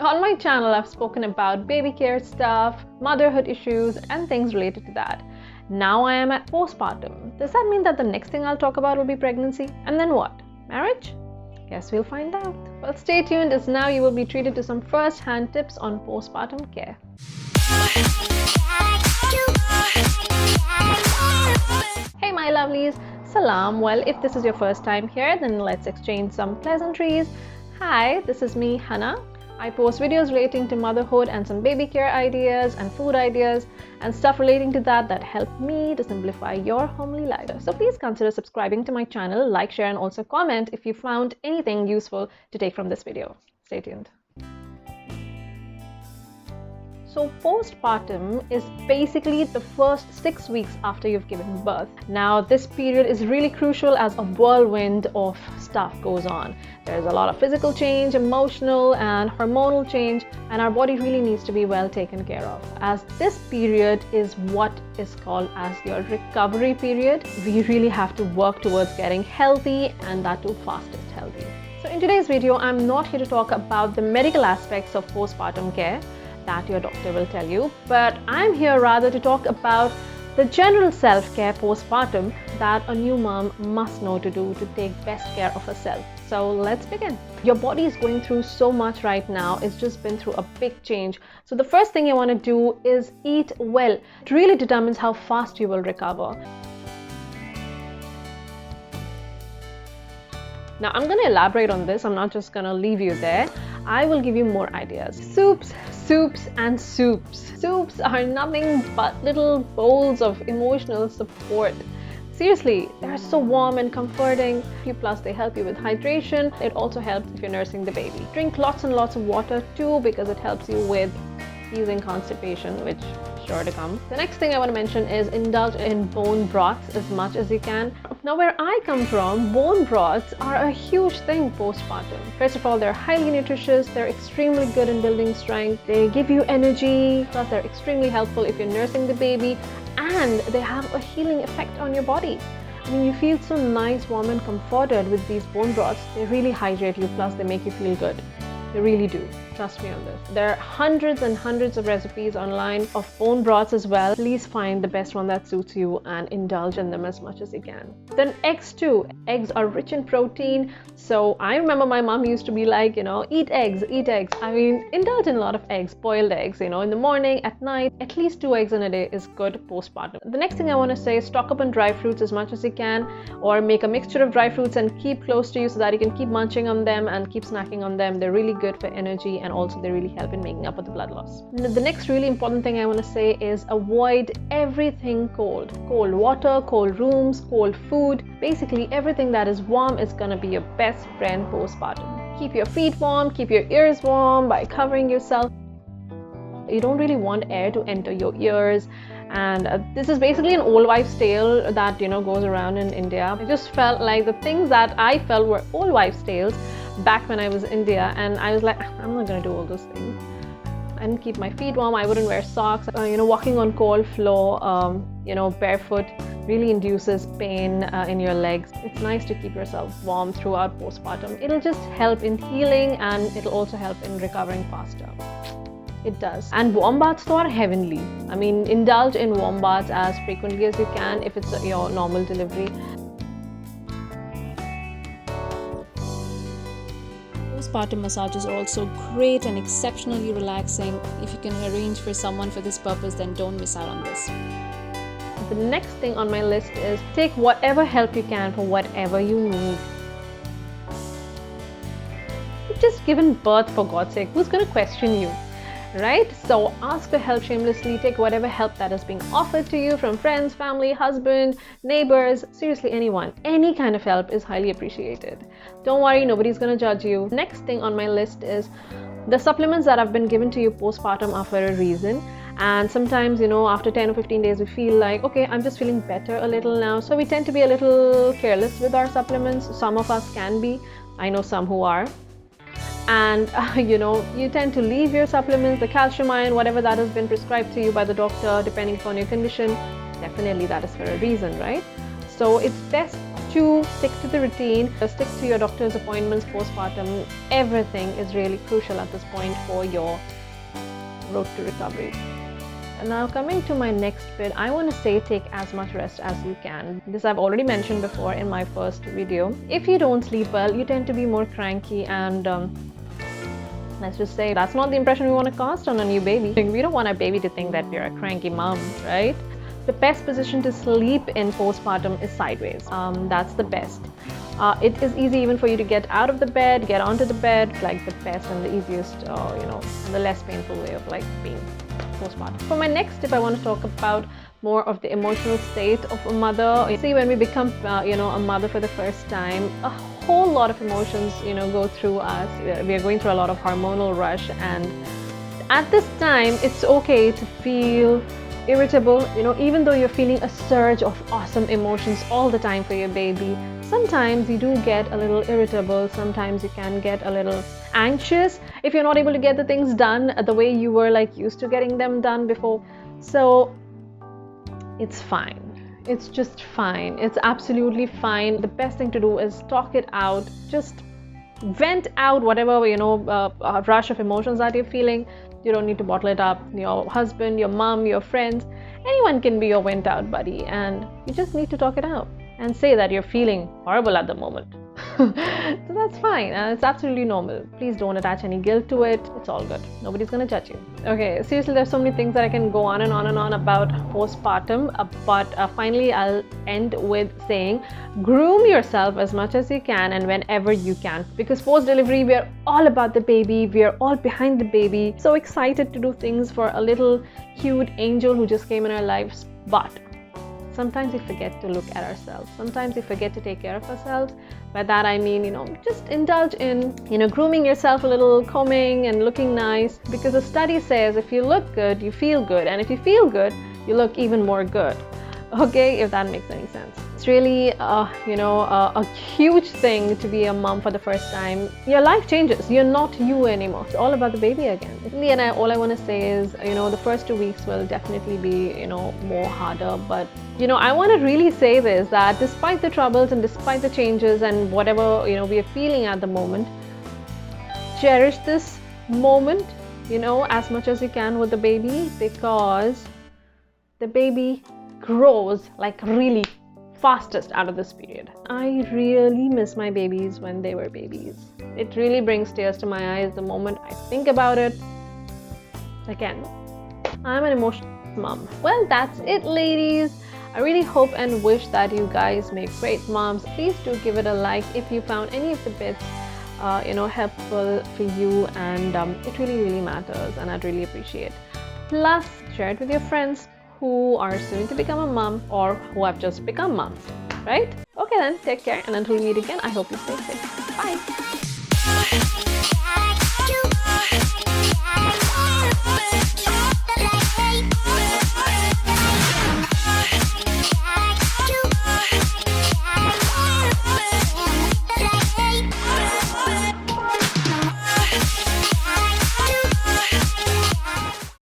On my channel, I've spoken about baby care stuff, motherhood issues, and things related to that. Now I am at postpartum. Does that mean that the next thing I'll talk about will be pregnancy? And then what? Marriage? Guess we'll find out. Well, stay tuned, as now you will be treated to some first-hand tips on postpartum care. Hey my lovelies, salam. Well, if this is your first time here, then let's exchange some pleasantries. Hi, this is me, Hannah. I post videos relating to motherhood and some baby care ideas and food ideas and stuff relating to that help me to simplify your homely life. So please consider subscribing to my channel, like, share, and also comment if you found anything useful to take from this video. Stay tuned. So postpartum is basically the first 6 weeks after you've given birth. Now this period is really crucial as a whirlwind of stuff goes on. There's a lot of physical change, emotional and hormonal change, and our body really needs to be well taken care of, as this period is what is called as your recovery period. We really have to work towards getting healthy, and that too fastest healthy. So in today's video, I'm not here to talk about the medical aspects of postpartum care that your doctor will tell you, but I'm here rather to talk about the general self-care postpartum that a new mom must know to do to take best care of herself. So let's begin. Your body is going through so much right now. It's just been through a big change. So the first thing you want to do is eat well. It really determines how fast you will recover. Now I'm going to elaborate on this. I'm not just going to leave you there. I will give you more ideas. Soups, and soups. Soups are nothing but little bowls of emotional support. Seriously, they're so warm and comforting. Plus they help you with hydration. It also helps if you're nursing the baby. Drink lots and lots of water too, because it helps you with easing constipation, which is sure to come. The next thing I want to mention is indulge in bone broths as much as you can. Now where I come from, bone broths are a huge thing postpartum. First of all, they're highly nutritious, they're extremely good in building strength, they give you energy, plus they're extremely helpful if you're nursing the baby, and they have a healing effect on your body. I mean, you feel so nice, warm and comforted with these bone broths. They really hydrate you, plus they make you feel good. They really do. Trust me on this. There are hundreds and hundreds of recipes online of bone broths as well. Please find the best one that suits you and indulge in them as much as you can. Then eggs too. Eggs are rich in protein. So I remember my mom used to be like, eat eggs, eat eggs. I mean, indulge in a lot of eggs, boiled eggs, in the morning, at night. At least 2 eggs in a day is good postpartum. The next thing I want to say is stock up on dry fruits as much as you can, or make a mixture of dry fruits and keep close to you so that you can keep munching on them and keep snacking on them. They're really good for energy, and also they really help in making up for the blood loss. The next really important thing I want to say is avoid everything cold. Cold water, cold rooms, cold food. Basically everything that is warm is gonna be your best friend postpartum. Keep your feet warm, keep your ears warm by covering yourself. You don't really want air to enter your ears, and this is basically an old wives' tale that goes around in India. I just felt like the things that I felt were old wives' tales back when I was in India, and I was like, I'm not gonna do all those things. I didn't keep my feet warm. I wouldn't wear socks. Walking on cold floor, barefoot really induces pain in your legs. It's nice to keep yourself warm throughout postpartum. It'll just help in healing, and it'll also help in recovering faster. It does. And warm baths are heavenly. I mean, indulge in warm baths as frequently as you can if it's your normal delivery. Postpartum massages are also great and exceptionally relaxing. If you can arrange for someone for this purpose, then don't miss out on this. The next thing on my list is take whatever help you can for whatever you need. You've just given birth, for God's sake. Who's going to question you? Right? So ask for help shamelessly. Take whatever help that is being offered to you from friends, family, husband, neighbors, seriously anyone. Any kind of help is highly appreciated. Don't worry, nobody's gonna judge you. Next thing on my list is the supplements that have been given to you postpartum are for a reason. And sometimes, after 10 or 15 days, we feel like, okay, I'm just feeling better a little now. So we tend to be a little careless with our supplements. Some of us can be. I know some who are. And you tend to leave your supplements, the calcium, iron, whatever that has been prescribed to you by the doctor, depending upon your condition. Definitely that is for a reason, right? So it's best chew, stick to the routine, stick to your doctor's appointments postpartum. Everything is really crucial at this point for your road to recovery. And now coming to my next bit, I want to say take as much rest as you can. This I've already mentioned before in my first video. If you don't sleep well, you tend to be more cranky, and let's just say that's not the impression we want to cast on a new baby. We don't want our baby to think that we're a cranky mom, right? The best position to sleep in postpartum is sideways. That's the best. It is easy even for you to get out of the bed, get onto the bed, like the best and the easiest, and the less painful way of like being postpartum. For my next tip, I want to talk about more of the emotional state of a mother. You see, when we become, a mother for the first time, a whole lot of emotions, go through us. We are going through a lot of hormonal rush, and at this time, it's okay to feel irritable. Even though you're feeling a surge of awesome emotions all the time for your baby, sometimes you do get a little irritable. Sometimes you can get a little anxious if you're not able to get the things done the way you were like used to getting them done before. So it's fine. It's just fine. It's absolutely fine. The best thing to do is talk it out. Just vent out whatever rush of emotions that you're feeling. You don't need to bottle it up. Your husband, your mom, your friends, anyone can be your vent out buddy, and you just need to talk it out and say that you're feeling horrible at the moment. So that's fine, and it's absolutely normal. Please don't attach any guilt to it. It's all good. Nobody's gonna judge you. Okay, seriously, there's so many things that I can go on and on and on about postpartum, but finally I'll end with saying groom yourself as much as you can and whenever you can, because post-delivery we are all about the baby. We are all behind the baby, so excited to do things for a little cute angel who just came in our lives, but sometimes we forget to look at ourselves. Sometimes we forget to take care of ourselves. By that I mean, just indulge in, grooming yourself a little, combing and looking nice. Because the study says if you look good, you feel good. And if you feel good, you look even more good. Okay, if that makes any sense. It's really, a huge thing to be a mom for the first time. Your life changes. You're not you anymore. It's all about the baby again. In the end, all I want to say is, the first 2 weeks will definitely be, more harder. But, I want to really say this, that despite the troubles and despite the changes and whatever, we are feeling at the moment, cherish this moment, as much as you can with the baby, because the baby grows like really fastest out of this period. I really miss my babies when they were babies. It really brings tears to my eyes the moment I think about it. Again, I'm an emotional mom. Well, that's it, ladies. I really hope and wish that you guys make great moms. Please do give it a like if you found any of the bits helpful for you, and it really matters, and I'd really appreciate. Plus, share it with your friends who are soon to become a mom or who have just become moms, right? Okay then, take care, and until we meet again, I hope you stay safe. Bye!